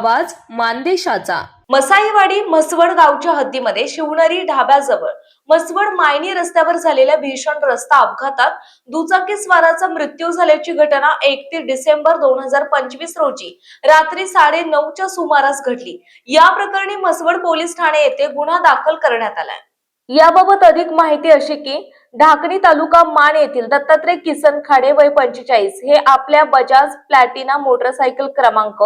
आवाज मानदेशाचा। मसाईवाडी म्हसवड गावच्या हद्दीमध्ये शिवनेरी ढाब्याजवळ म्हसवड मायनी रस्त्यावर झालेल्या भीषण रस्ता अपघातात दुचाकीस्वाराचा मृत्यू झाल्याची घटना 31 डिसेंबर 2025 रोजी रात्री 9:30च्या सुमारास घडली। या प्रकरणी म्हसवड पोलीस ठाणे येथे गुन्हा दाखल करण्यात आलाय। याबाबत अधिक माहिती अशी की ढाकणी तालुका मान येथील दत्तात्रय किसन खाडे वय 45 हे आपल्या बजाज प्लॅटिना मोटरसायकल क्रमांक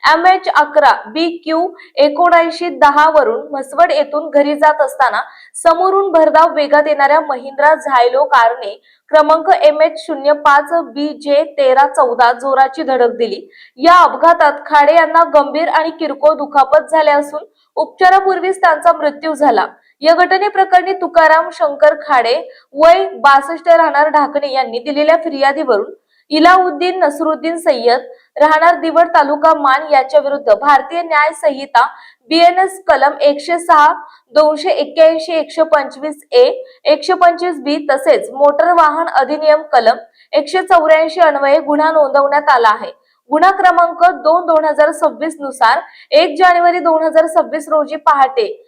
MH11BQ7910 वरून म्हसवड येथून घरी जात असताना समोरून भरधाव वेगात येणाऱ्या महिंद्रा झायलो कारने क्रमांक MH05BJ1314 जोराची धडक दिली। या अपघातात खाडे यांना गंभीर आणि किरकोळ दुखापत झाल्या असून उपचारापूर्वीच त्यांचा मृत्यू झाला। या घटनेप्रकरणी तुकाराम शंकर खाडे वय 62 राहणार ढाकणे यांनी दिलेल्या फिर्यादीवरून इलाउद्दीन नसरुद्दीन सय्यद राहणार दिवड तालुका मान याच्या विरुद्ध भारतीय न्याय संहिता BNS कलम 106, 281, 125A, 125B तसेच मोटर वाहन अधिनियम कलम 184 अन्वये गुन्हा नोंदवण्यात आला आहे। गुन्हा क्रमांक 2/2026 नुसार 1 जानेवारी 2026 रोजी पहाटे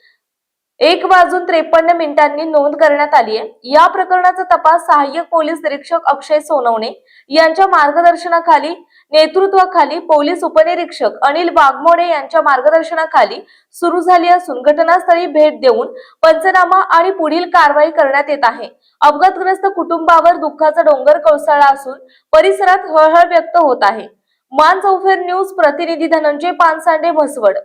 1:53 नोंद करण्यात आली आहे। या प्रकरणाचा तपास सहाय्यक पोलीस निरीक्षक अक्षय सोनवणे यांच्या मार्गदर्शनाखाली नेतृत्वाखाली पोलीस उपनिरीक्षक अनिल वाघमोडे यांच्या मार्गदर्शनाखाली सुरू झाली असून घटनास्थळी भेट देऊन पंचनामा आणि पुढील कारवाई करण्यात येत आहे। अपघातग्रस्त कुटुंबावर दुःखाचा डोंगर कोसळला असून परिसरात हळहळ व्यक्त होत आहे। मान चौफेर न्यूज प्रतिनिधी धनंजय पानसांडे, म्हसवड।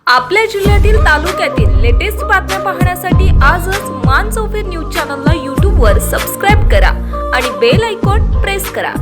आपल्या जिल्ह्यातील तालुक्यातील लेटेस्ट बातम्या पाहण्यासाठी आजच मान चौफेर न्यूज चॅनलला YouTube वर सबस्क्राईब करा आणि बेल आयकॉन प्रेस करा।